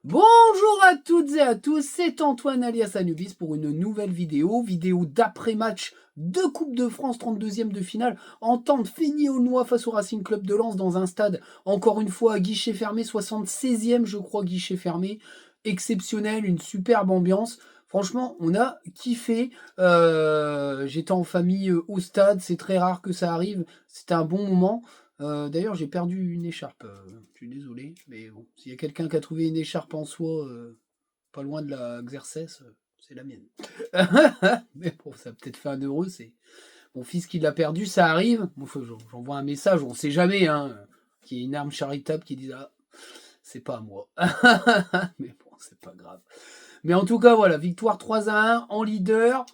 Bonjour à toutes et à tous, c'est Antoine alias Anubis pour une nouvelle vidéo d'après-match de Coupe de France 32e de finale, entente Fény-Aulnois face au Racing Club de Lens dans un stade, encore une fois à guichet fermé, 76e je crois guichet fermé, exceptionnel, une superbe ambiance. Franchement, on a kiffé. J'étais en famille au stade, c'est très rare que ça arrive. C'était un bon moment. D'ailleurs, j'ai perdu une écharpe. Je suis désolé, mais bon, s'il y a quelqu'un qui a trouvé une écharpe en soie, pas loin de la Xerxes, c'est la mienne. Mais bon, ça a peut-être fait un heureux. C'est mon fils qui l'a perdu, ça arrive. Bon, j'envoie un message, on sait jamais, hein, qu'il y ait une arme charitable qui dise ah, c'est pas à moi. Mais bon, c'est pas grave. Mais en tout cas, voilà, victoire 3-1 en leader.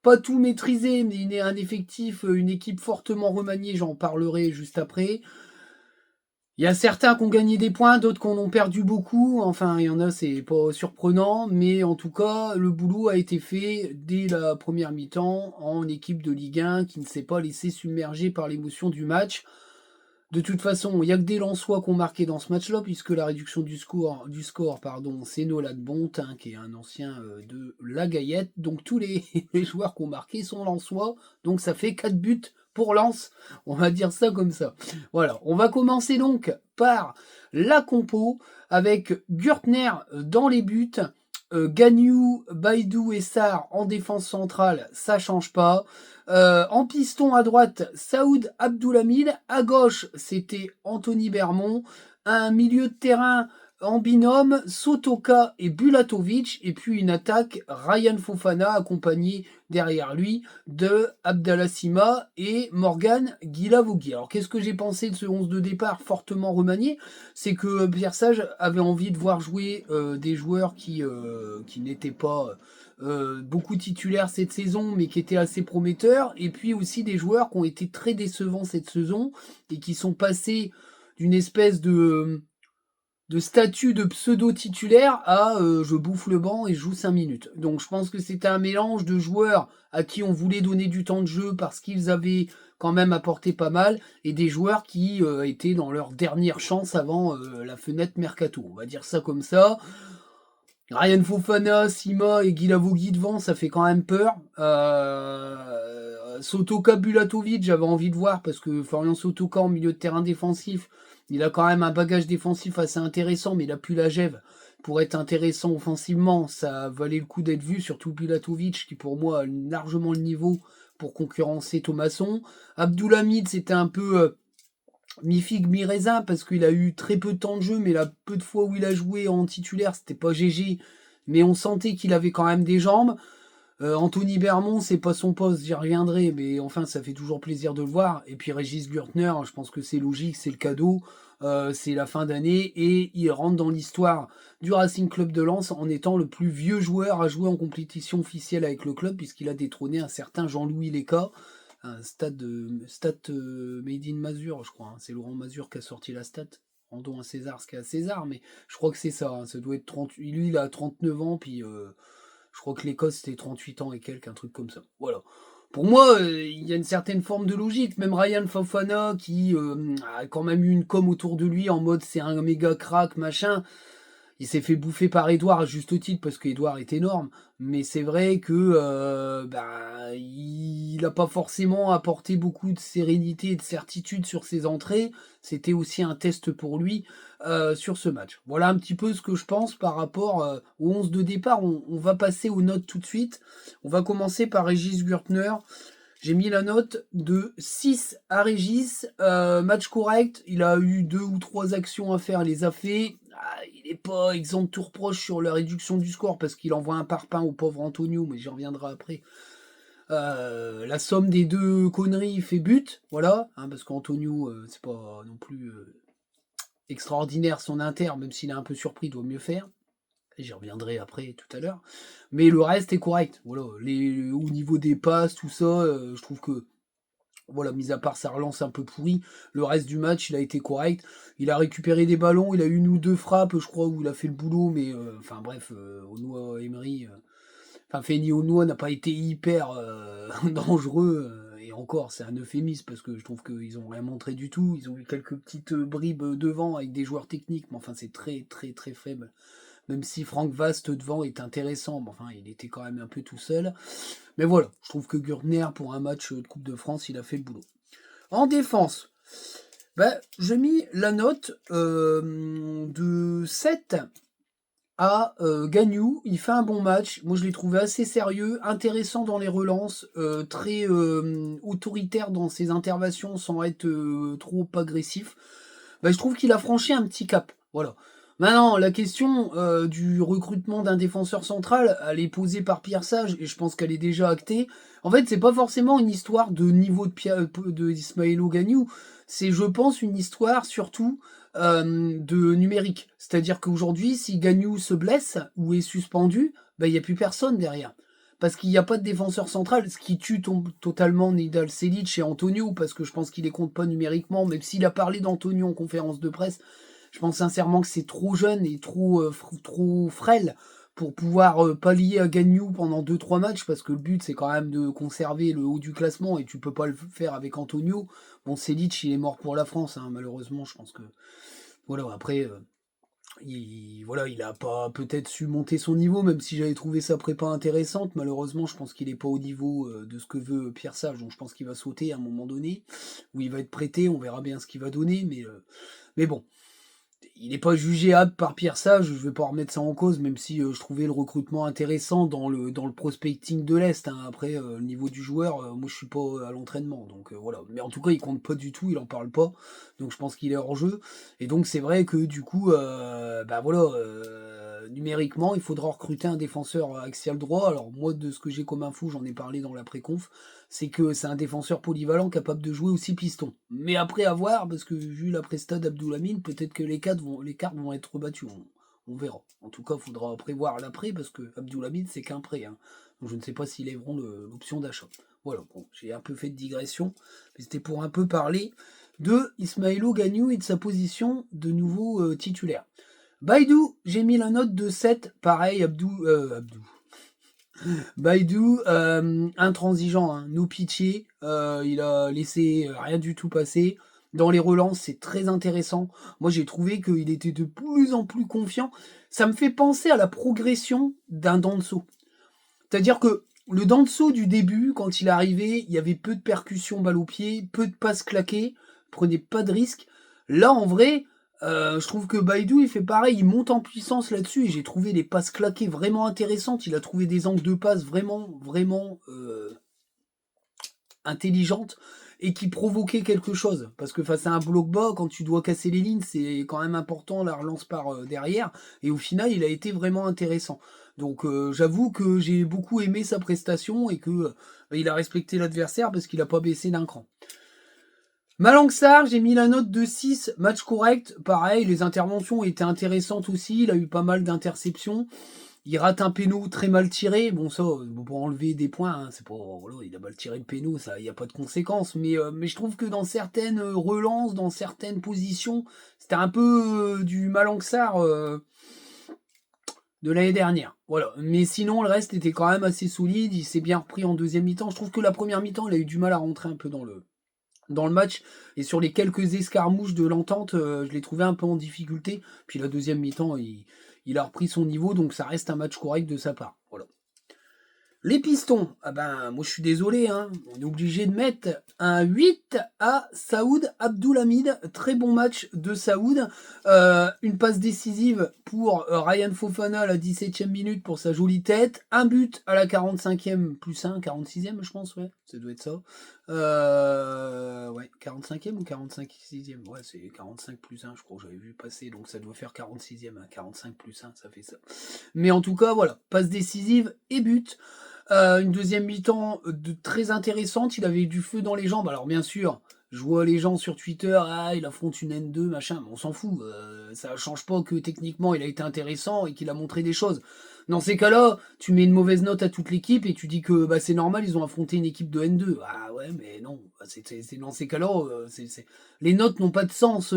Pas tout maîtrisé, mais un effectif, une équipe fortement remaniée, j'en parlerai juste après. Il y a certains qui ont gagné des points, d'autres qui en ont perdu beaucoup. Enfin, il y en a, c'est pas surprenant, mais en tout cas, le boulot a été fait dès la première mi-temps en équipe de Ligue 1 qui ne s'est pas laissé submerger par l'émotion du match. De toute façon, il n'y a que des Lensois qui ont marqué dans ce match-là, puisque la réduction du score, c'est Nolan Bont, hein, qui est un ancien de la Gaillette. Donc tous les, les joueurs qui ont marqué sont Lensois. Donc ça fait 4 buts pour Lens. On va dire ça comme ça. Voilà, on va commencer donc par la compo, avec Gürtner dans les buts. Gagnou, Baïdou et Sarr en défense centrale, ça change pas. En piston à droite, Saoud Abdoulhamid. À gauche, c'était Anthony Bermond. Un milieu de terrain en binôme, Sotoka et Bulatovic. Et puis une attaque, Ryan Fofana, accompagné derrière lui de Abdallah Sima et Morgan Guilavogui. Alors qu'est-ce que j'ai pensé de ce 11 de départ fortement remanié? C'est que Pierre Sage avait envie de voir jouer des joueurs qui n'étaient pas beaucoup titulaires cette saison, mais qui étaient assez prometteurs, et puis aussi des joueurs qui ont été très décevants cette saison et qui sont passés d'une espèce de statut de pseudo-titulaire à je bouffe le banc et je joue 5 minutes. Donc je pense que c'était un mélange de joueurs à qui on voulait donner du temps de jeu parce qu'ils avaient quand même apporté pas mal, et des joueurs qui étaient dans leur dernière chance avant la fenêtre mercato. On va dire ça comme ça. Ryan Fofana, Sima et Guilavogui devant, ça fait quand même peur. Sotoka Bulatovic, j'avais envie de voir parce que Florian Sotoka en milieu de terrain défensif, il a quand même un bagage défensif assez intéressant, mais il a plus la gève pour être intéressant offensivement. Ça valait le coup d'être vu, surtout Bulatovic qui pour moi a largement le niveau pour concurrencer Thomasson. Abdoulhamid, c'était un peu mi-figue, mi-raisin, parce qu'il a eu très peu de temps de jeu, mais la peu de fois où il a joué en titulaire, c'était pas GG, mais on sentait qu'il avait quand même des jambes. Anthony Bermond, c'est pas son poste, j'y reviendrai, mais enfin, ça fait toujours plaisir de le voir. Et puis Régis Gürtner, je pense que c'est logique, c'est le cadeau, c'est la fin d'année, et il rentre dans l'histoire du Racing Club de Lens en étant le plus vieux joueur à jouer en compétition officielle avec le club, puisqu'il a détrôné un certain Jean-Louis Léca, un stat Made in Mazur, je crois, hein. C'est Laurent Mazur qui a sorti la stat. Rendons à César ce qu'il y a à César, mais je crois que c'est ça, hein. Ça doit être 30. Lui, il a 39 ans, puis je crois que l'Écosse, c'était 38 ans et quelques, un truc comme ça. Voilà. Pour moi, il y a une certaine forme de logique. Même Ryan Fofana, qui a quand même eu une com autour de lui en mode c'est un méga crack, machin. Il s'est fait bouffer par Edouard à juste titre parce qu'Edouard est énorme. Mais c'est vrai que il n'a pas forcément apporté beaucoup de sérénité et de certitude sur ses entrées. C'était aussi un test pour lui sur ce match. Voilà un petit peu ce que je pense par rapport au 11 de départ. On va passer aux notes tout de suite. On va commencer par Régis Gürtner. J'ai mis la note de 6 à Régis. Match correct. Il a eu 2 ou 3 actions à faire, il les a fait. Il n'est pas exempt de tout reproche sur la réduction du score parce qu'il envoie un parpaing au pauvre Antonio, mais j'y reviendrai après. La somme des 2 conneries fait but, voilà, hein, parce qu'Antonio, c'est pas non plus extraordinaire son inter, même s'il est un peu surpris, il doit mieux faire. J'y reviendrai après tout à l'heure. Mais le reste est correct. Voilà, au niveau des passes, tout ça, je trouve que voilà, mis à part sa relance un peu pourrie, le reste du match, il a été correct. Il a récupéré des ballons, il a eu 1 ou 2 frappes, je crois, où il a fait le boulot, mais enfin bref, Aunois Emery, enfin Feni Aunois n'a pas été hyper dangereux, et encore, c'est un euphémisme parce que je trouve qu'ils ont rien montré du tout. Ils ont eu quelques petites bribes devant avec des joueurs techniques, mais enfin c'est très très très faible même si Franck Vast devant est intéressant, mais enfin, il était quand même un peu tout seul. Mais voilà, je trouve que Gurtner, pour un match de Coupe de France, il a fait le boulot. En défense, j'ai mis la note de 7 à Gagnou. Il fait un bon match. Moi, je l'ai trouvé assez sérieux, intéressant dans les relances, très autoritaire dans ses interventions sans être trop agressif. Je trouve qu'il a franchi un petit cap. Voilà. Maintenant, la question du recrutement d'un défenseur central, elle est posée par Pierre Sage et je pense qu'elle est déjà actée. En fait, c'est pas forcément une histoire de niveau de Ismaëlo Gagnou, c'est, je pense, une histoire surtout de numérique. C'est-à-dire qu'aujourd'hui, si Gagnou se blesse ou est suspendu, il n'y a plus personne derrière. Parce qu'il n'y a pas de défenseur central, ce qui tue totalement Nidal Selic et Antonio, parce que je pense qu'il les compte pas numériquement, même s'il a parlé d'Antonio en conférence de presse. Je pense sincèrement que c'est trop jeune et trop frêle pour pouvoir pallier à Gagnou pendant 2-3 matchs, parce que le but c'est quand même de conserver le haut du classement et tu peux pas le faire avec Antonio. Bon, Selic il est mort pour la France, hein, malheureusement, je pense que... Voilà, après... il a pas peut-être su monter son niveau, même si j'avais trouvé sa prépa intéressante. Malheureusement, je pense qu'il est pas au niveau de ce que veut Pierre Sage, donc je pense qu'il va sauter à un moment donné, où il va être prêté, on verra bien ce qu'il va donner, mais bon. Il n'est pas jugé apte par Pierre Sage, je vais pas remettre ça en cause, même si je trouvais le recrutement intéressant dans le prospecting de l'Est. Hein. Après, le niveau du joueur, moi je suis pas à l'entraînement, donc voilà. Mais en tout cas, il compte pas du tout, il en parle pas, donc je pense qu'il est hors jeu. Et donc c'est vrai que du coup, numériquement, il faudra recruter un défenseur axial droit. Alors moi, de ce que j'ai comme info, j'en ai parlé dans la pré-conf, c'est que c'est un défenseur polyvalent capable de jouer aussi piston. Mais après à voir, parce que vu la presta d'Abdoulamin, peut-être que les cartes vont être rebattues. On verra. En tout cas, il faudra prévoir l'après, parce que Abdoulamin, c'est qu'un prêt. Hein. Donc je ne sais pas s'ils lèveront l'option d'achat. Voilà, bon, j'ai un peu fait de digression, mais c'était pour un peu parler de Ismaëlo Gagnou et de sa position de nouveau titulaire. Baidou, j'ai mis la note de 7, pareil, Abdou. Baidou, intransigeant, hein, no pitié, il a laissé rien du tout passer. Dans les relances, c'est très intéressant. Moi, j'ai trouvé qu'il était de plus en plus confiant. Ça me fait penser à la progression d'un Danso. C'est-à-dire que le Danso du début, quand il est arrivé, il y avait peu de percussions balle au pied, peu de passes claquées, prenait pas de risques. Là, en vrai, je trouve que Baidou, il fait pareil, il monte en puissance là-dessus, et j'ai trouvé les passes claquées vraiment intéressantes. Il a trouvé des angles de passe vraiment intelligentes, et qui provoquaient quelque chose. Parce que face à un bloc bas, quand tu dois casser les lignes, c'est quand même important, la relance par derrière. Et au final, il a été vraiment intéressant. Donc j'avoue que j'ai beaucoup aimé sa prestation, et que il a respecté l'adversaire, parce qu'il n'a pas baissé d'un cran. Malang Sarr, j'ai mis la note de 6, match correct. Pareil, les interventions étaient intéressantes aussi. Il a eu pas mal d'interceptions. Il rate un péno très mal tiré. Bon, ça, pour enlever des points, hein, c'est pas. Voilà, il a mal tiré le péno, ça, il n'y a pas de conséquences. Mais je trouve que dans certaines relances, dans certaines positions, c'était un peu du Malang Sarr de l'année dernière. Voilà. Mais sinon, le reste était quand même assez solide. Il s'est bien repris en deuxième mi-temps. Je trouve que la première mi-temps, il a eu du mal à rentrer un peu dans le match, et sur les quelques escarmouches de l'entente, je l'ai trouvé un peu en difficulté. Puis la deuxième mi-temps, il a repris son niveau, donc ça reste un match correct de sa part. Voilà. Les pistons, moi je suis désolé, hein, on est obligé de mettre un 8 à Saoud Abdoulhamid. Très bon match de Saoud. Une passe décisive pour Ryan Fofana à la 17e minute pour sa jolie tête. Un but à la 45e plus 1, 46e je pense, ouais, ça doit être ça. Ouais, 45e ou 46e? Ouais, c'est 45 plus 1, je crois que j'avais vu passer, donc ça doit faire 46e, hein, 45 plus 1, ça fait ça. Mais en tout cas, voilà, passe décisive et but. Une deuxième mi-temps très intéressante, il avait du feu dans les jambes. Alors bien sûr, je vois les gens sur Twitter, il affronte une N2, machin, mais on s'en fout. Ça change pas que techniquement il a été intéressant et qu'il a montré des choses. Dans ces cas-là, tu mets une mauvaise note à toute l'équipe et tu dis que c'est normal, ils ont affronté une équipe de N2. Ah ouais, mais non, c'est dans ces cas-là, les notes n'ont pas de sens.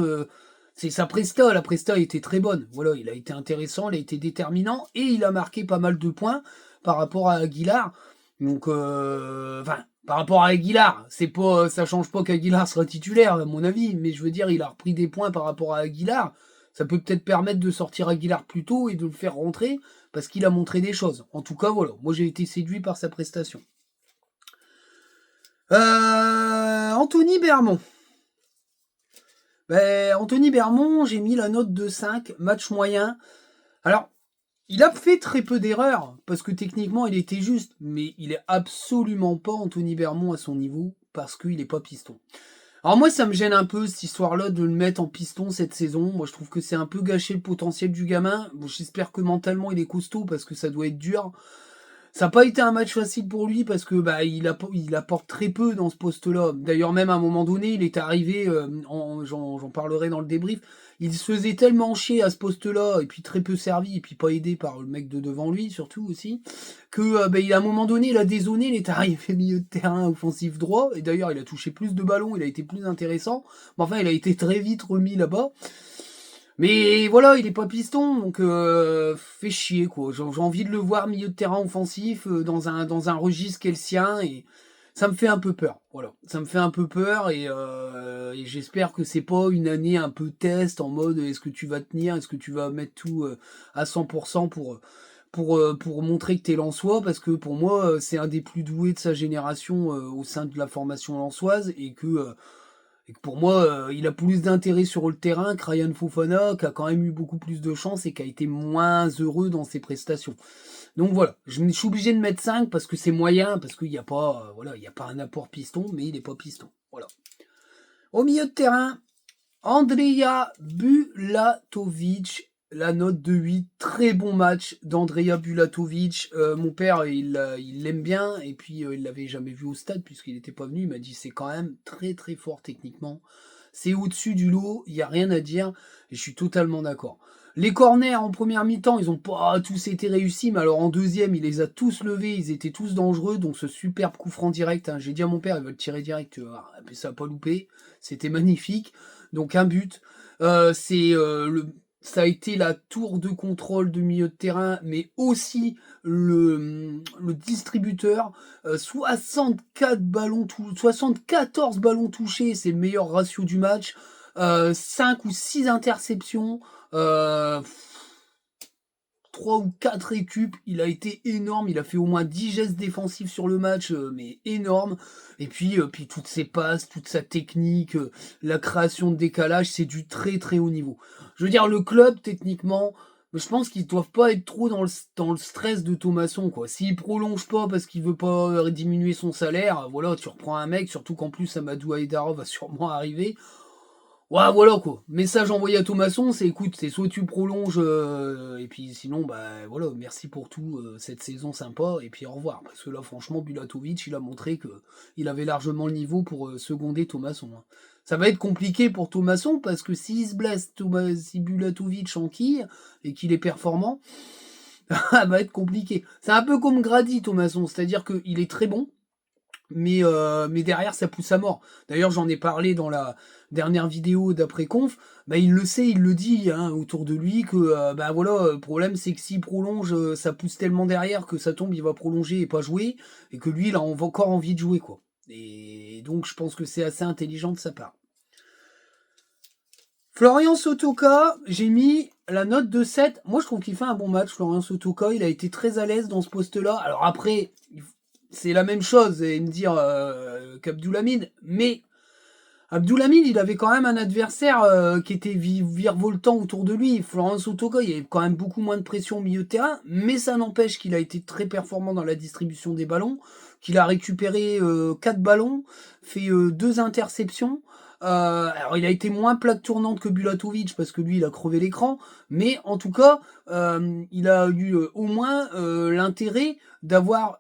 C'est sa presta, la presta était très bonne. Voilà, il a été intéressant, il a été déterminant et il a marqué pas mal de points par rapport à Aguilar. Donc, par rapport à Aguilar, c'est pas, ça change pas qu'Aguilar sera titulaire, à mon avis, mais je veux dire, il a repris des points par rapport à Aguilar. Ça peut peut-être permettre de sortir Aguilar plus tôt et de le faire rentrer, parce qu'il a montré des choses. En tout cas, voilà, moi j'ai été séduit par sa prestation. Anthony Bermond. Anthony Bermond, j'ai mis la note de 5, match moyen. Alors, il a fait très peu d'erreurs, parce que techniquement, il était juste, mais il est absolument pas Anthony Bermond à son niveau, parce qu'il est pas piston. Alors moi, ça me gêne un peu, cette histoire-là, de le mettre en piston cette saison. Moi, je trouve que c'est un peu gâcher le potentiel du gamin. Bon, j'espère que mentalement, il est costaud, parce que ça doit être dur. Ça n'a pas été un match facile pour lui parce que il apporte très peu dans ce poste-là. D'ailleurs, même à un moment donné, il est arrivé, j'en parlerai dans le débrief, il se faisait tellement chier à ce poste-là, et puis très peu servi, et puis pas aidé par le mec de devant lui, surtout aussi, que à un moment donné, il a dézonné, il est arrivé milieu de terrain offensif droit, et d'ailleurs, il a touché plus de ballons, il a été plus intéressant, mais enfin, il a été très vite remis là-bas. Mais voilà, il est pas piston, donc fait chier quoi. J'ai envie de le voir milieu de terrain offensif dans un registre qu'est le sien et ça me fait un peu peur. Voilà, ça me fait un peu peur et j'espère que c'est pas une année un peu test en mode est-ce que tu vas tenir, est-ce que tu vas mettre tout à 100% pour montrer que t'es lensois parce que pour moi c'est un des plus doués de sa génération au sein de la formation lensoise et que pour moi, il a plus d'intérêt sur le terrain que Ryan Fofana, qui a quand même eu beaucoup plus de chance et qui a été moins heureux dans ses prestations. Donc voilà, je suis obligé de mettre 5 parce que c'est moyen, parce qu'il n'y a pas, il y a pas un apport piston, mais il n'est pas piston. Voilà. Au milieu de terrain, Andrea Bulatovic, la note de 8, très bon match d'Andrea Bulatovic. Mon père, il l'aime bien, et puis il l'avait jamais vu au stade puisqu'il n'était pas venu. Il m'a dit c'est quand même très très fort techniquement. C'est au-dessus du lot, il n'y a rien à dire, et je suis totalement d'accord. Les corners en première mi-temps, ils n'ont pas tous été réussis, mais alors en deuxième, il les a tous levés, ils étaient tous dangereux, donc ce superbe coup franc direct, hein, j'ai dit à mon père, il va le tirer direct, ça n'a pas loupé, c'était magnifique. Donc un but, ça a été la tour de contrôle de milieu de terrain, mais aussi le distributeur. 74 ballons touchés, c'est le meilleur ratio du match. 5 ou 6 interceptions. 3 ou 4 récup, il a été énorme, il a fait au moins 10 gestes défensifs sur le match, mais énorme. Et puis toutes ses passes, toute sa technique, la création de décalage, c'est du très très haut niveau. Je veux dire, le club, techniquement, je pense qu'ils doivent pas être trop dans le stress de Thomasson, quoi. S'il prolonge pas parce qu'il veut pas diminuer son salaire, voilà, tu reprends un mec, surtout qu'en plus Amadou Haïdara va sûrement arriver. Ouais, voilà quoi. Message envoyé à Thomasson, c'est écoute, c'est soit tu prolonges, et puis sinon, bah voilà, merci pour tout, cette saison sympa, et puis au revoir. Parce que là, franchement, Bulatovic, il a montré que il avait largement le niveau pour seconder Thomasson, hein. Ça va être compliqué pour Thomasson, parce que s'il se blesse, si Bulatovic enquille, et qu'il est performant, ça va être compliqué. C'est un peu comme Grady, Thomasson, c'est-à-dire qu'il est très bon, mais derrière ça pousse à mort. D'ailleurs j'en ai parlé dans la dernière vidéo d'après-conf, il le sait, il le dit hein, autour de lui que le problème c'est que s'il prolonge, ça pousse tellement derrière que ça tombe, il va prolonger et pas jouer, et que lui il a encore envie de jouer quoi. Et donc je pense que c'est assez intelligent de sa part. Florian Sotoka, j'ai mis la note de 7. Moi je trouve qu'il fait un bon match, Florian Sotoka, il a été très à l'aise dans ce poste-là. Alors après, c'est la même chose, et me dire qu'Abdoulhamid, mais Abdoulhamid, il avait quand même un adversaire qui était virevoltant autour de lui. Florent Sotoka, il y avait quand même beaucoup moins de pression au milieu de terrain, mais ça n'empêche qu'il a été très performant dans la distribution des ballons, qu'il a récupéré 4 ballons, fait 2 interceptions. Alors il a été moins plaque tournante que Bulatovic parce que lui il a crevé l'écran, mais en tout cas il a eu au moins l'intérêt d'avoir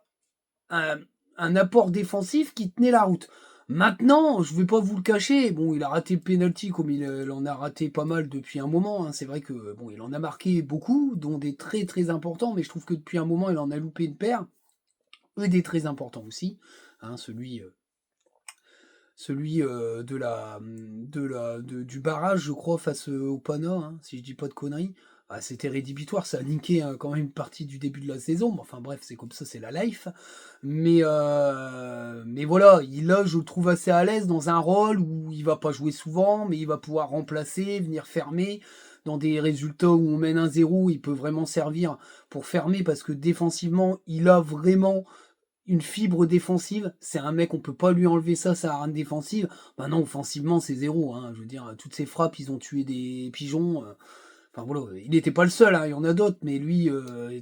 un apport défensif qui tenait la route. Maintenant, je vais pas vous le cacher, bon, il a raté le penalty comme il en a raté pas mal depuis un moment, hein. C'est vrai que bon, il en a marqué beaucoup, dont des très très importants, mais je trouve que depuis un moment, il en a loupé une paire, et des très importants aussi, hein, celui du barrage, je crois, face au Pana, hein, si je dis pas de conneries. Ah, c'était rédhibitoire, ça a niqué hein, quand même une partie du début de la saison. Mais enfin bref, c'est comme ça, c'est la life. Mais voilà, là, je le trouve assez à l'aise dans un rôle où il va pas jouer souvent, mais il va pouvoir remplacer, venir fermer. dans des résultats où on mène 1-0, il peut vraiment servir pour fermer parce que défensivement, il a vraiment une fibre défensive. C'est un mec, on peut pas lui enlever ça, sa rame défensive. Bah non, offensivement, c'est zéro. Hein. Je veux dire, toutes ses frappes, ils ont tué des pigeons. Enfin voilà, il n'était pas le seul, hein, il y en a d'autres, mais lui,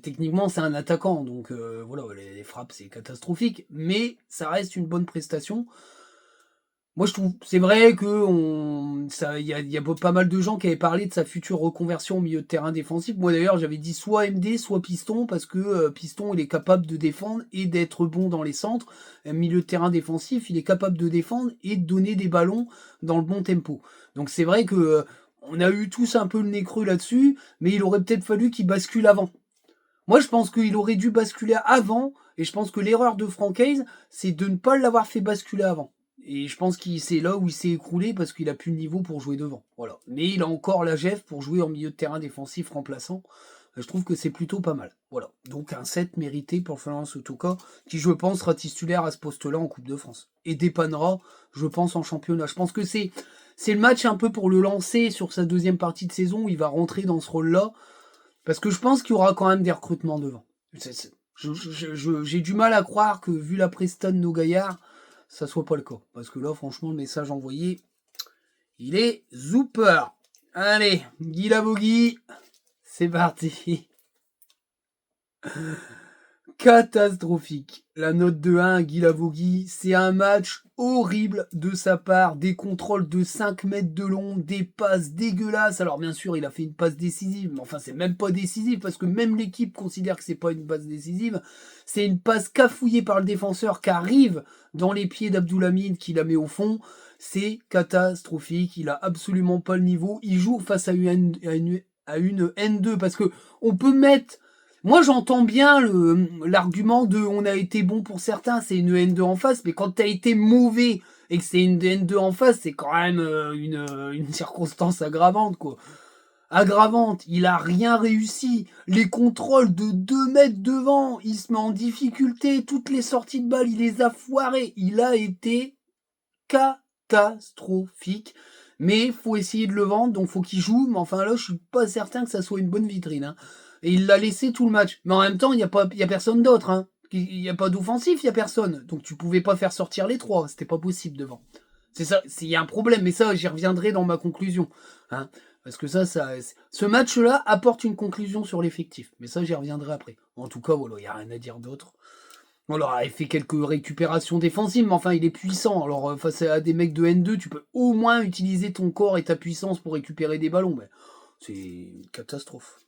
techniquement, c'est un attaquant, donc voilà, les frappes, c'est catastrophique, mais ça reste une bonne prestation. Moi, je trouve, c'est vrai que il y a pas mal de gens qui avaient parlé de sa future reconversion au milieu de terrain défensif. Moi, d'ailleurs, j'avais dit soit MD, soit Piston, parce que Piston, il est capable de défendre et d'être bon dans les centres. Un milieu de terrain défensif, il est capable de défendre et de donner des ballons dans le bon tempo. Donc, c'est vrai que on a eu tous un peu le nez creux là-dessus, mais il aurait peut-être fallu qu'il bascule avant. Moi, je pense qu'il aurait dû basculer avant, et je pense que l'erreur de Francaise, c'est de ne pas l'avoir fait basculer avant. Et je pense que c'est là où il s'est écroulé parce qu'il a plus le niveau pour jouer devant. Voilà. Mais il a encore la gef pour jouer en milieu de terrain défensif remplaçant. Je trouve que c'est plutôt pas mal. Voilà. Donc un 7 mérité pour Florent Sotoka, qui je pense sera titulaire à ce poste-là en Coupe de France. Et dépannera, je pense, en championnat. Je pense que c'est le match un peu pour le lancer sur sa deuxième partie de saison où il va rentrer dans ce rôle-là. Parce que je pense qu'il y aura quand même des recrutements devant. J'ai du mal à croire que, vu la presta de nos gaillards, ça soit pas le cas. Parce que là, franchement, le message envoyé, il est zooper. Allez, Guy Lavogui, c'est parti. Catastrophique. La note de 1 à Guy Lavogui, c'est un match horrible de sa part, des contrôles de 5 mètres de long, des passes dégueulasses. Alors bien sûr, il a fait une passe décisive, mais enfin c'est même pas décisif parce que même l'équipe considère que c'est pas une passe décisive. C'est une passe cafouillée par le défenseur qui arrive dans les pieds d'Abdoulhamid qui la met au fond. C'est catastrophique, il a absolument pas le niveau. Il joue face à une N2 parce que on peut mettre. Moi, j'entends bien l'argument de on a été bon pour certains, c'est une N2 en face, mais quand t'as été mauvais et que c'est une N2 en face, c'est quand même une circonstance aggravante, quoi. Aggravante, il a rien réussi. Les contrôles de 2 mètres devant, il se met en difficulté. Toutes les sorties de balles, il les a foirées. Il a été catastrophique. Mais faut essayer de le vendre, donc faut qu'il joue. Mais enfin là, je suis pas certain que ça soit une bonne vitrine. Hein. Et il l'a laissé tout le match. Mais en même temps, il y a personne d'autre. Hein. Il n'y a pas d'offensif, il y a personne. Donc tu pouvais pas faire sortir les trois. C'était pas possible devant. C'est ça, il y a un problème. Mais ça, j'y reviendrai dans ma conclusion. Hein. Parce que ce match-là apporte une conclusion sur l'effectif. Mais ça, j'y reviendrai après. En tout cas, voilà, il n'y a rien à dire d'autre. On leur a fait quelques récupérations défensives, mais enfin, il est puissant. Alors, face à des mecs de N2, tu peux au moins utiliser ton corps et ta puissance pour récupérer des ballons. Mais c'est une catastrophe.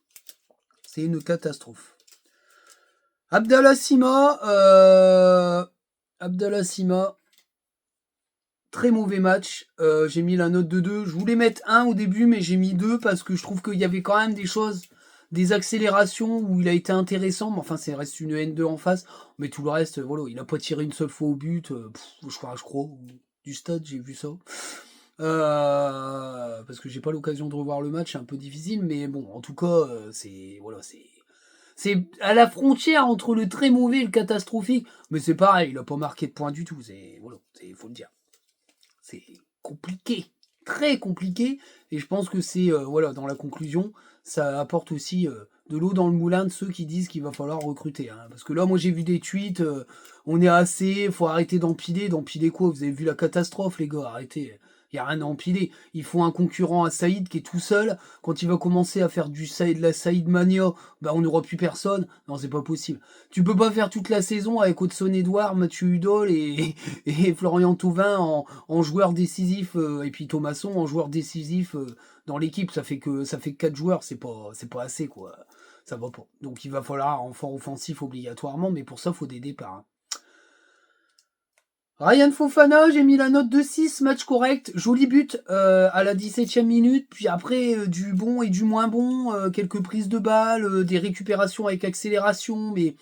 C'est une catastrophe. Abdallah Sima, très mauvais match. J'ai mis la note de 2. Je voulais mettre 1 au début, mais j'ai mis 2 parce que je trouve qu'il y avait quand même des choses, des accélérations où il a été intéressant. Mais enfin, ça reste une N2 en face. Mais tout le reste, voilà, il n'a pas tiré une seule fois au but. Je crois, du stade, j'ai vu ça. Parce que j'ai pas l'occasion de revoir le match, c'est un peu difficile. Mais bon, en tout cas, c'est à la frontière entre le très mauvais et le catastrophique. Mais c'est pareil, il a pas marqué de points du tout. Faut le dire. C'est compliqué, très compliqué, et je pense que c'est, dans la conclusion, ça apporte aussi de l'eau dans le moulin de ceux qui disent qu'il va falloir recruter. Hein. Parce que là, moi j'ai vu des tweets, on est assez, faut arrêter d'empiler quoi? Vous avez vu la catastrophe, les gars, arrêtez. Il n'y a rien à empiler. Il faut un concurrent à Saïd qui est tout seul. Quand il va commencer à faire de la Saïd Mania, bah on n'aura plus personne. Non, c'est pas possible. Tu peux pas faire toute la saison avec Hudson-Edouard, Mathieu Hudol et Florian Thauvin en joueur décisif et puis Thomasson en joueur décisif dans l'équipe. Ça fait que 4 joueurs, c'est pas assez quoi. Ça va pas. Donc il va falloir un renfort offensif obligatoirement, mais pour ça, faut des départs. Hein. Ryan Fofana, j'ai mis la note de 6, match correct, joli but à la 17e minute, puis après du bon et du moins bon, quelques prises de balles, des récupérations avec accélération, mais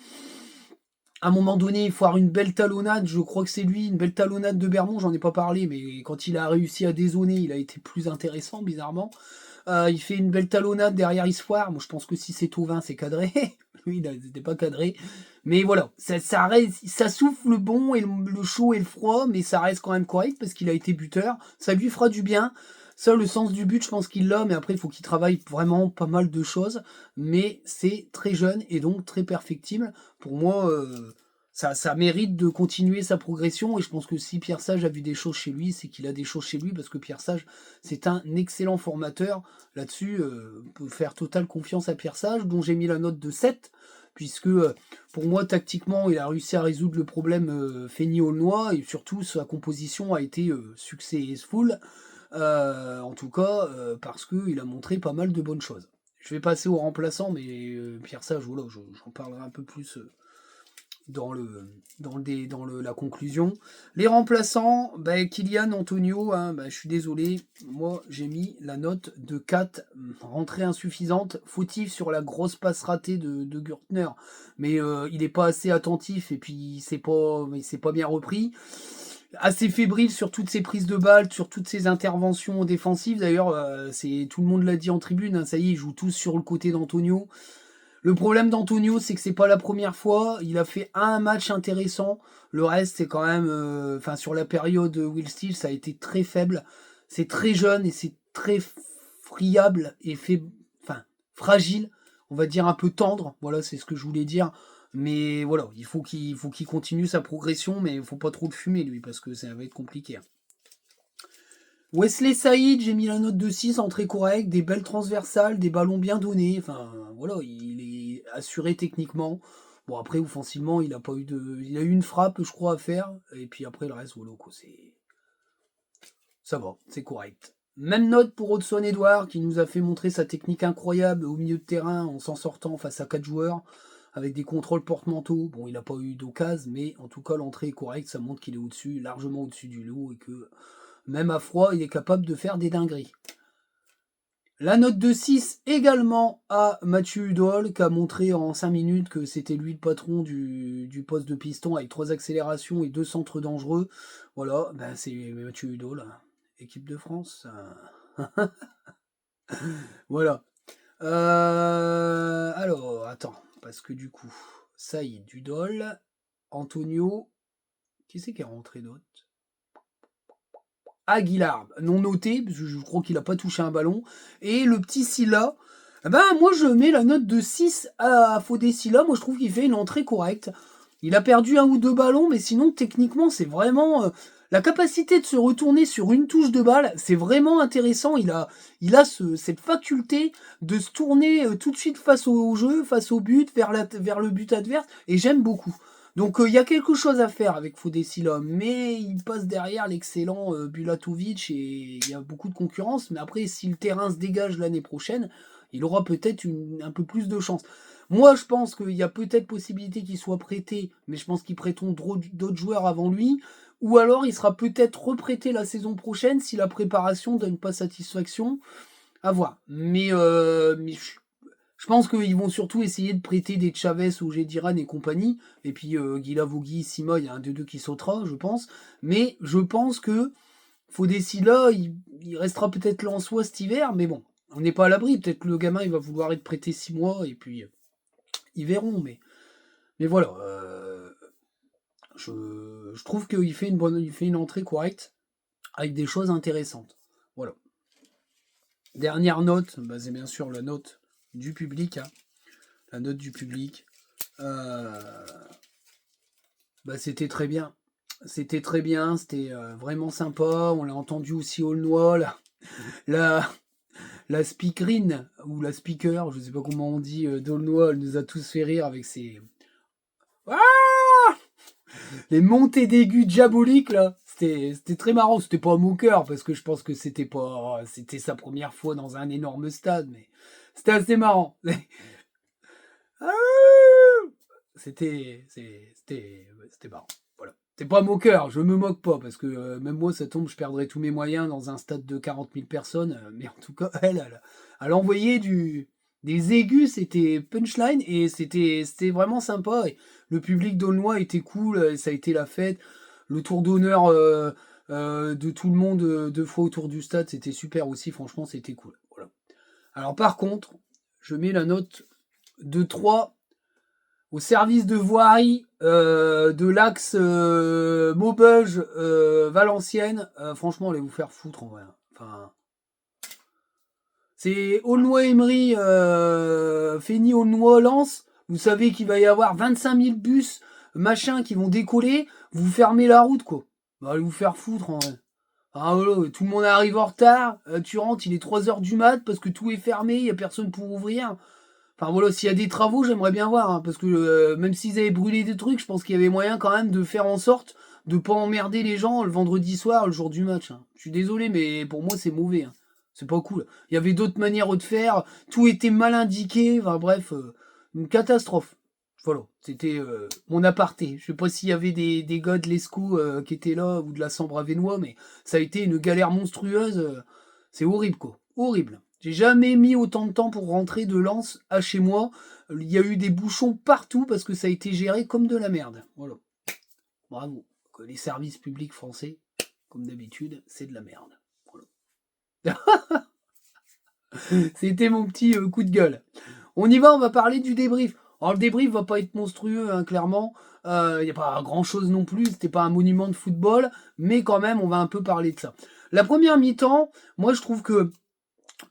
à un moment donné, il faut avoir une belle talonnade, je crois que c'est lui, une belle talonnade de Bermond, j'en ai pas parlé, mais quand il a réussi à dézoner, il a été plus intéressant, bizarrement. Il fait une belle talonnade derrière Isfoire. Moi, je pense que si c'est Thauvin, c'est cadré. Lui, il n'était pas cadré. Mais voilà, ça souffle le bon et le chaud et le froid, mais ça reste quand même correct parce qu'il a été buteur. Ça lui fera du bien. Ça, le sens du but, je pense qu'il l'a, mais après, il faut qu'il travaille vraiment pas mal de choses. Mais c'est très jeune et donc très perfectible. Pour moi, ça mérite de continuer sa progression. Et je pense que si Pierre Sage a vu des choses chez lui, c'est qu'il a des choses chez lui, parce que Pierre Sage, c'est un excellent formateur. Là-dessus, on peut faire totale confiance à Pierre Sage, dont j'ai mis la note de 7, puisque pour moi, tactiquement, il a réussi à résoudre le problème Fény-Aulnois, et surtout, sa composition a été successful. En tout cas, parce qu'il a montré pas mal de bonnes choses. Je vais passer aux remplaçants, mais Pierre Sage, voilà, j'en parlerai un peu plus la conclusion. Les remplaçants, Kylian Antonio, hein, je suis désolé, moi j'ai mis la note de 4, rentrée insuffisante, fautif sur la grosse passe ratée de Gürtner, mais il n'est pas assez attentif et puis il s'est pas bien repris. Assez fébrile sur toutes ses prises de balles, sur toutes ses interventions défensives. D'ailleurs, tout le monde l'a dit en tribune, hein, ça y est, ils jouent tous sur le côté d'Antonio. Le problème d'Antonio, c'est que c'est pas la première fois. Il a fait un match intéressant. Le reste, c'est quand même, sur la période Will Steele, ça a été très faible. C'est très jeune et c'est très friable et fragile. On va dire un peu tendre. Voilà, c'est ce que je voulais dire. Mais voilà, il faut qu'il continue sa progression, mais il faut pas trop le fumer lui, parce que ça va être compliqué. Wesley Saïd, j'ai mis la note de 6, entrée correcte, des belles transversales, des ballons bien donnés. Enfin, voilà, il est assuré techniquement. Bon, après, offensivement, il a eu une frappe, je crois, à faire. Et puis après, le reste, voilà, quoi, ça va, c'est correct. Même note pour Hodgson Edouard, qui nous a fait montrer sa technique incroyable au milieu de terrain en s'en sortant face à 4 joueurs, avec des contrôles porte-manteau. Bon, il n'a pas eu d'occasion, mais en tout cas, l'entrée est correcte. Ça montre qu'il est au-dessus, largement au-dessus du lot, et que même à froid, il est capable de faire des dingueries. La note de 6 également à Mathieu Hudol, qui a montré en 5 minutes que c'était lui le patron du poste de piston avec 3 accélérations et 2 centres dangereux. Voilà, c'est Mathieu Hudol, équipe de France. Voilà. Alors, attends, parce que du coup, Saïd, Hudol, Antonio, qui c'est qui est rentré d'autre? Aguilar, non noté, parce que je crois qu'il n'a pas touché un ballon. Et le petit Silla, moi je mets la note de 6 à Fodé Silla. Moi je trouve qu'il fait une entrée correcte. Il a perdu un ou deux ballons, mais sinon techniquement c'est vraiment... la capacité de se retourner sur une touche de balle, c'est vraiment intéressant. Il a cette faculté de se tourner tout de suite face au jeu, face au but, vers le but adverse, et j'aime beaucoup. Donc il y a quelque chose à faire avec Fodé-Silla, mais il passe derrière l'excellent Bulatovic et il y a beaucoup de concurrence. Mais après, si le terrain se dégage l'année prochaine, il aura peut-être un peu plus de chance. Moi, je pense qu'il y a peut-être possibilité qu'il soit prêté, mais je pense qu'ils prêteront d'autres joueurs avant lui. Ou alors, il sera peut-être reprêté la saison prochaine si la préparation donne pas satisfaction. À voir. Mais je pense qu'ils vont surtout essayer de prêter des Chavez ou Gédiran et compagnie. Et puis Guilavogui, Sima, il y a un des deux qui sautera, je pense. Mais je pense que Fodé-Silla, il restera peut-être Lensois cet hiver. Mais bon, on n'est pas à l'abri. Peut-être que le gamin, il va vouloir être prêté 6 mois. Et puis, ils verront. Mais voilà. Je trouve qu'il fait il fait une entrée correcte avec des choses intéressantes. Voilà. Dernière note, c'est bien sûr la note du public. Hein. La note du public. C'était très bien. C'était très bien, c'était vraiment sympa. On l'a entendu aussi Aulnois, la speakerine, ou la speaker, je sais pas comment on dit, d'Aulnois, elle nous a tous fait rire avec ses... Ah les montées d'aigus diaboliques, là. C'était très marrant. C'était pas à mon cœur, parce que je pense que c'était sa première fois dans un énorme stade, mais c'était assez marrant. C'était marrant. Voilà. C'est pas moqueur, je me moque pas, parce que même moi, ça tombe, je perdrais tous mes moyens dans un stade de 40 000 personnes. Mais en tout cas, elle a envoyé des aigus, c'était punchline, et c'était vraiment sympa. Et le public d'Aulnois était cool, ça a été la fête. Le tour d'honneur de tout le monde 2 fois autour du stade, c'était super aussi, franchement, c'était cool. Voilà. Alors par contre, je mets la note de 3 au service de voirie de l'axe Maubeuge Valenciennes. Franchement, allez vous faire foutre en vrai. Enfin, C'est Aulnois-Emery, Feigny-Aulnois-Lens. Vous savez qu'il va y avoir 25 000 bus, machin, qui vont décoller. Vous fermez la route, quoi. Bah, allez vous faire foutre, en vrai. Ah voilà, tout le monde arrive en retard. Tu rentres, il est 3 heures du mat parce que tout est fermé, il y a personne pour ouvrir. Enfin voilà, s'il y a des travaux, j'aimerais bien voir, hein, parce que même s'ils avaient brûlé des trucs, je pense qu'il y avait moyen quand même de faire en sorte de pas emmerder les gens le vendredi soir, le jour du match, hein. Je suis désolé, mais pour moi c'est mauvais, hein. C'est pas cool. Il y avait d'autres manières de faire, tout était mal indiqué, enfin bref, une catastrophe. Voilà, c'était mon aparté. Je sais pas s'il y avait des gars de l'ESCO qui étaient là, ou de la Sambre Avesnois, mais ça a été une galère monstrueuse. C'est horrible, quoi. Horrible. J'ai jamais mis autant de temps pour rentrer de Lens à chez moi. Il y a eu des bouchons partout parce que ça a été géré comme de la merde. Voilà. Bravo. Les services publics français, comme d'habitude, c'est de la merde. Voilà. C'était mon petit coup de gueule. On y va, on va parler du débrief. Alors le débrief va pas être monstrueux, hein, clairement. Il n'y a pas grand chose non plus, c'était pas un monument de football, mais quand même, on va un peu parler de ça. La première mi-temps, moi je trouve que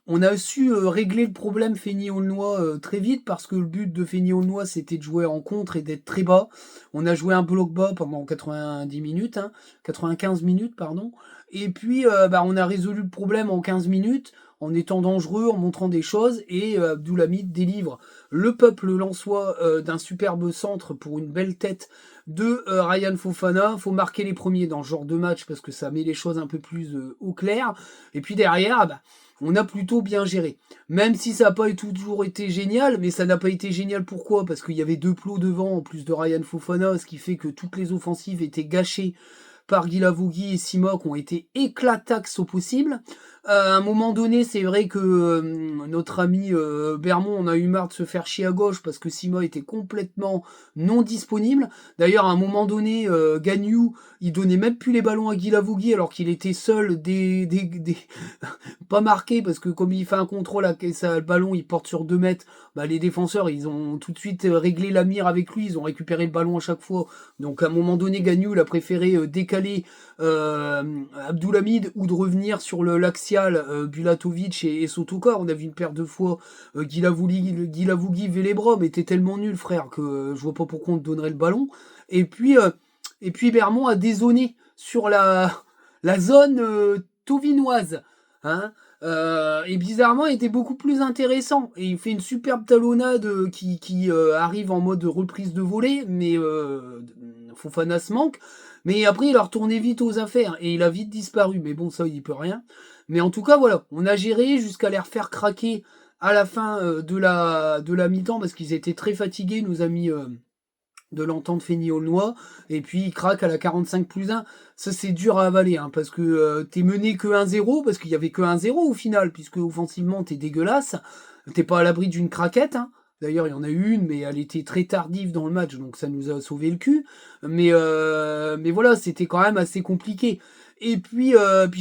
on a su régler le problème Feigny-Aulnois très vite parce que le but de Feigny-Aulnois c'était de jouer en contre et d'être très bas. On a joué un bloc bas pendant 90 minutes, hein, 95 minutes pardon. Et puis on a résolu le problème en 15 minutes en étant dangereux, en montrant des choses et Abdoulhamid délivre le peuple lensois d'un superbe centre pour une belle tête de Ryan Fofana. Faut marquer les premiers dans ce genre de match parce que ça met les choses un peu plus au clair. Et puis derrière, on a plutôt bien géré. Même si ça n'a pas toujours été génial, mais ça n'a pas été génial pourquoi? Parce qu'il y avait 2 plots devant en plus de Ryan Fofana, ce qui fait que toutes les offensives étaient gâchées par Guilavogui et Sima qui ont été éclataxes au possible. À un moment donné, c'est vrai que notre ami Bermond, on a eu marre de se faire chier à gauche parce que Sima était complètement non disponible. D'ailleurs, à un moment donné, Gagnou, il donnait même plus les ballons à Guilavogui alors qu'il était seul pas marqué parce que comme il fait un contrôle, le ballon il porte sur 2 mètres, les défenseurs ils ont tout de suite réglé la mire avec lui, ils ont récupéré le ballon à chaque fois. Donc à un moment donné, Gagnou il a préféré décaler Abdoulhamid ou de revenir sur l'axial Bulatovic et Sotokar. On a vu une paire de fois Guilavogui Vélébra, mais t'es tellement nul frère que je vois pas pourquoi on te donnerait le ballon. Et puis Bermond a dézonné sur la zone tauvinoise. Hein, et bizarrement, il était beaucoup plus intéressant. Et il fait une superbe talonnade qui arrive en mode reprise de volée, mais Fofana se manque. Mais après, il a retourné vite aux affaires et il a vite disparu. Mais bon, ça, il peut rien. Mais en tout cas, voilà, on a géré jusqu'à les refaire craquer à la fin de la mi-temps parce qu'ils étaient très fatigués, nos amis de l'entente Feigny-Aulnois, et puis il craque à la 45+1. Ça, c'est dur à avaler, hein, parce que t'es mené que 1-0, parce qu'il y avait que 1-0 au final, puisque offensivement, t'es dégueulasse. T'es pas à l'abri d'une craquette, hein. D'ailleurs, il y en a eu une, mais elle était très tardive dans le match, donc ça nous a sauvé le cul. Mais voilà, c'était quand même assez compliqué. Et puis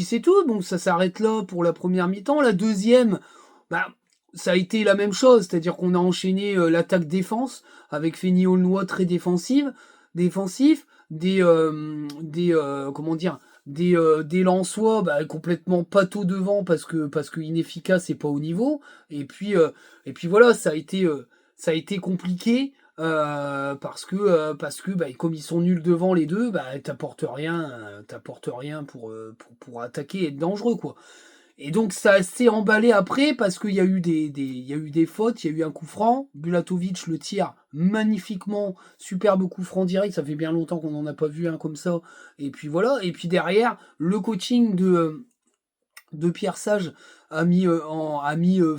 c'est tout, donc ça s'arrête là pour la première mi-temps. La deuxième, bah, ça a été la même chose, c'est-à-dire qu'on a enchaîné l'attaque-défense avec Feigny-Aulnois très défensif, comment dire, des Lensois complètement pâteaux devant parce que inefficace et pas au niveau. Et puis voilà, ça a été compliqué. Parce que comme ils sont nuls devant les deux, t'apportes rien pour attaquer et être dangereux quoi. Et donc ça s'est emballé après parce qu'il y a eu il y a eu des fautes, il y a eu un coup franc, Bulatovic le tire magnifiquement, superbe coup franc direct, ça fait bien longtemps qu'on n'en a pas vu un comme ça. Et puis voilà, et puis derrière, le coaching de Pierre Sage a mis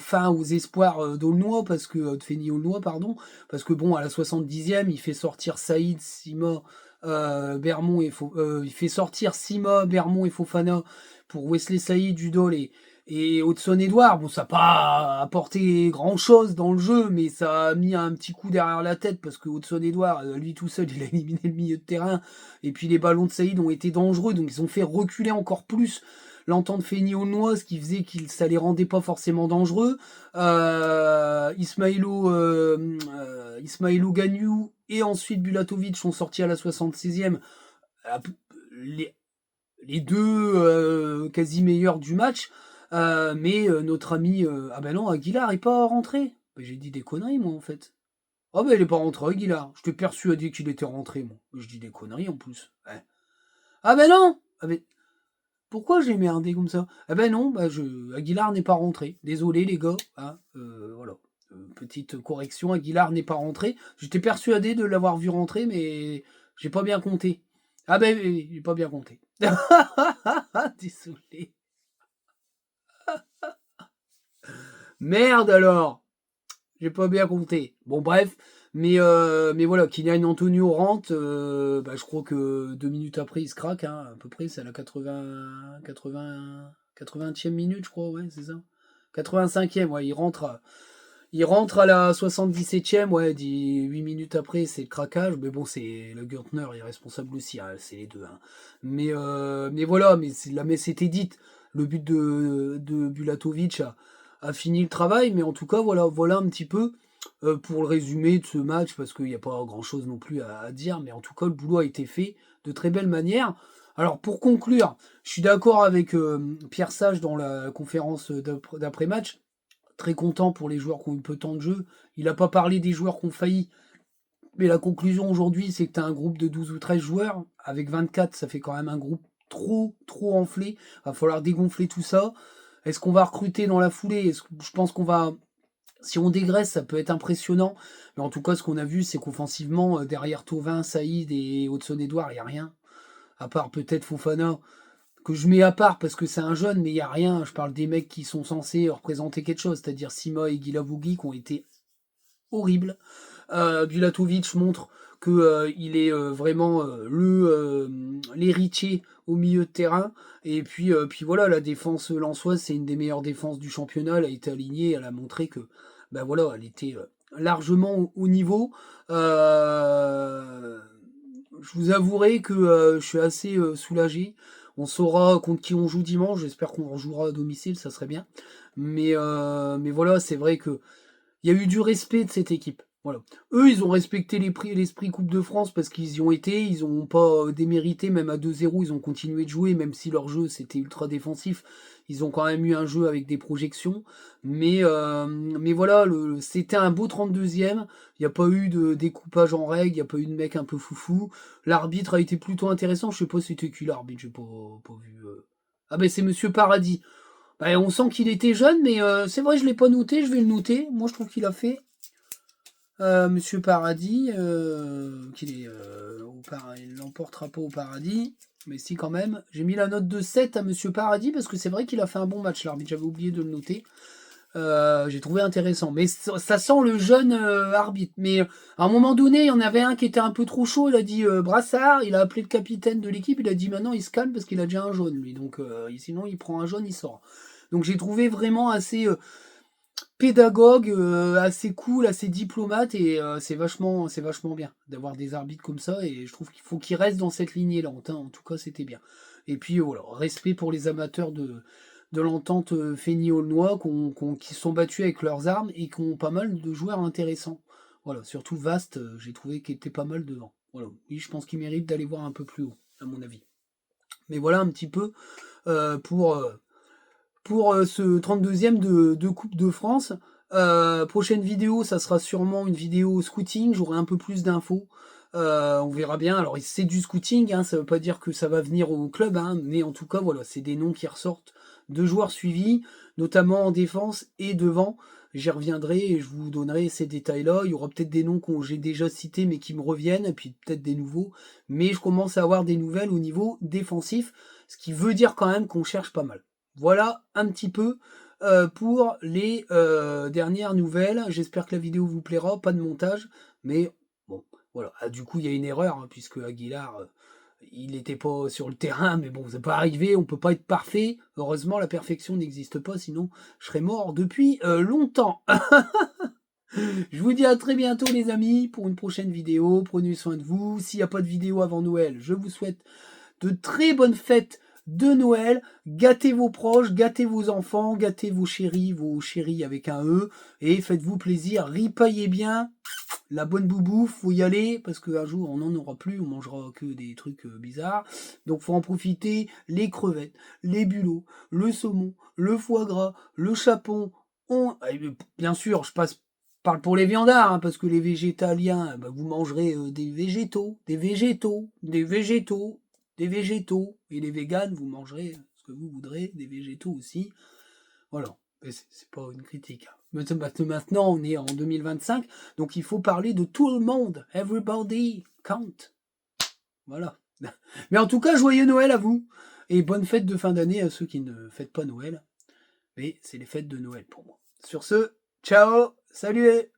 fin aux espoirs d'Aulnois, parce que de Feigny-Aulnois, pardon, parce que bon, à la 70e, il fait sortir Saïd, Sima, Bermond il fait sortir Sima, Bermond et Fofana pour Wesley Saïd, Udol et Hudson-Edouard. Bon, ça n'a pas apporté grand-chose dans le jeu, mais ça a mis un petit coup derrière la tête, parce que Hudson-Edouard, lui tout seul, il a éliminé le milieu de terrain, et puis les ballons de Saïd ont été dangereux, donc ils ont fait reculer encore plus l'entente Feigny-Aulnois, ce qui faisait que ça les rendait pas forcément dangereux. Ismaïlo Gagnou et ensuite Bulatovic sont sortis à la 76e. Les deux quasi meilleurs du match. Mais notre ami... ah ben non, Aguilar est pas rentré. Ben, j'ai dit des conneries, moi, en fait. Ah ben il est pas rentré, Aguilar. Je t'ai persuadé qu'il était rentré, moi. Je dis des conneries, en plus. Ouais. Ah ben non. Ah ben... Pourquoi j'ai merdé comme ça? Ah ben non, Aguilar n'est pas rentré. Désolé, les gars. Hein, voilà. Petite correction, Aguilar n'est pas rentré. J'étais persuadé de l'avoir vu rentrer, mais j'ai pas bien compté. Ah ben, j'ai pas bien compté. Désolé. Merde alors. J'ai pas bien compté. Bon bref, mais voilà, Kylian Antonio rentre, je crois que 2 minutes après il se craque, hein, à peu près, c'est à la 80e minute, je crois, ouais, c'est ça. 85e, ouais, il rentre à la 77e, ouais, 8 minutes après, c'est le craquage, mais bon, c'est le Gürtner, il est responsable aussi, hein, c'est les deux, hein. Mais voilà, la messe était dite. Le but de Bulatovic a fini le travail, mais en tout cas, voilà un petit peu pour le résumé de ce match, parce qu'il n'y a pas grand-chose non plus à dire, mais en tout cas, le boulot a été fait de très belle manière. Alors, pour conclure, je suis d'accord avec Pierre Sage dans la conférence d'après-match. Très content pour les joueurs qui ont eu peu de temps de jeu. Il n'a pas parlé des joueurs qui ont failli. Mais la conclusion aujourd'hui, c'est que tu as un groupe de 12 ou 13 joueurs. Avec 24, ça fait quand même un groupe trop enflé. Il va falloir dégonfler tout ça. Est-ce qu'on va recruter dans la foulée? Je pense qu'on va... Si on dégraisse, ça peut être impressionnant. Mais en tout cas, ce qu'on a vu, c'est qu'offensivement, derrière Thauvin, Saïd et Hudson-Edouard, il n'y a rien. À part peut-être Fofana, que je mets à part parce que c'est un jeune, mais il n'y a rien. Je parle des mecs qui sont censés représenter quelque chose, c'est-à-dire Sima et Guilavogui qui ont été horribles. Bulatovic montre que il est vraiment l'héritier au milieu de terrain. Et puis voilà, la défense lensoise, c'est une des meilleures défenses du championnat. Elle a été alignée, elle a montré que voilà, elle était largement au niveau. Je vous avouerai que je suis assez soulagé. On saura contre qui on joue dimanche. J'espère qu'on jouera à domicile, ça serait bien. Mais voilà, c'est vrai que il y a eu du respect de cette équipe. Voilà. Eux, ils ont respecté l'esprit Coupe de France parce qu'ils y ont été, ils n'ont pas démérité, même à 2-0, ils ont continué de jouer, même si leur jeu c'était ultra défensif. Ils ont quand même eu un jeu avec des projections. Mais voilà, c'était un beau 32e. Il n'y a pas eu de découpage en règle, il n'y a pas eu de mec un peu foufou. L'arbitre a été plutôt intéressant. Je sais pas c'était qui l'arbitre, j'ai pas vu. Ah ben c'est Monsieur Paradis. Bah, on sent qu'il était jeune, mais c'est vrai, je l'ai pas noté, je vais le noter. Moi, je trouve qu'il a fait Monsieur Paradis, qu'il est il l'emportera pas au paradis, mais si quand même. J'ai mis la note de 7 à Monsieur Paradis parce que c'est vrai qu'il a fait un bon match, l'arbitre. J'avais oublié de le noter. J'ai trouvé intéressant, mais ça sent le jeune arbitre. Mais à un moment donné, il y en avait un qui était un peu trop chaud. Il a dit Brassard, il a appelé le capitaine de l'équipe. Il a dit maintenant il se calme parce qu'il a déjà un jaune, lui. Donc sinon, il prend un jaune, il sort. Donc j'ai trouvé vraiment assez pédagogue, assez cool, assez diplomate, et c'est vachement bien d'avoir des arbitres comme ça, et je trouve qu'il faut qu'ils restent dans cette lignée-là. En tout cas, c'était bien. Et puis voilà, respect pour les amateurs de l'entente Fény-Aulnois qui se sont battus avec leurs armes et qui ont pas mal de joueurs intéressants. Voilà, surtout Vaste, j'ai trouvé qu'il était pas mal devant. Voilà, oui, je pense qu'il mérite d'aller voir un peu plus haut, à mon avis. Mais voilà un petit peu pour ce 32e de Coupe de France. Prochaine vidéo, ça sera sûrement une vidéo scouting, j'aurai un peu plus d'infos. On verra bien. Alors c'est du scouting, hein, ça veut pas dire que ça va venir au club, hein, mais en tout cas voilà, c'est des noms qui ressortent de joueurs suivis, notamment en défense et devant. J'y reviendrai et je vous donnerai ces détails-là. Il y aura peut-être des noms que j'ai déjà cités mais qui me reviennent, et puis peut-être des nouveaux. Mais je commence à avoir des nouvelles au niveau défensif, ce qui veut dire quand même qu'on cherche pas mal. Voilà un petit peu pour les dernières nouvelles. J'espère que la vidéo vous plaira. Pas de montage, mais bon, voilà. Ah, du coup, il y a une erreur, hein, puisque Aguilar, il n'était pas sur le terrain, mais bon, ça peut arriver, on peut pas être parfait. Heureusement, la perfection n'existe pas, sinon je serais mort depuis longtemps. Je vous dis à très bientôt les amis pour une prochaine vidéo. Prenez soin de vous. S'il n'y a pas de vidéo avant Noël, je vous souhaite de très bonnes fêtes de Noël. Gâtez vos proches, gâtez vos enfants, gâtez vos chéris avec un E, et faites-vous plaisir, ripaillez bien. La bonne boubouffe, faut y aller, parce qu'un jour on n'en aura plus, on mangera que des trucs bizarres. Donc faut en profiter, les crevettes, les bulots, le saumon, le foie gras, le chapon. Bien sûr, parle pour les viandards, hein, parce que les végétaliens, vous mangerez des végétaux. Et les véganes, vous mangerez ce que vous voudrez, des végétaux aussi. Voilà. C'est pas une critique. Maintenant, on est en 2025, donc il faut parler de tout le monde. Everybody count. Voilà. Mais en tout cas, joyeux Noël à vous. Et bonne fête de fin d'année à ceux qui ne fêtent pas Noël. Mais c'est les fêtes de Noël pour moi. Sur ce, ciao, salut.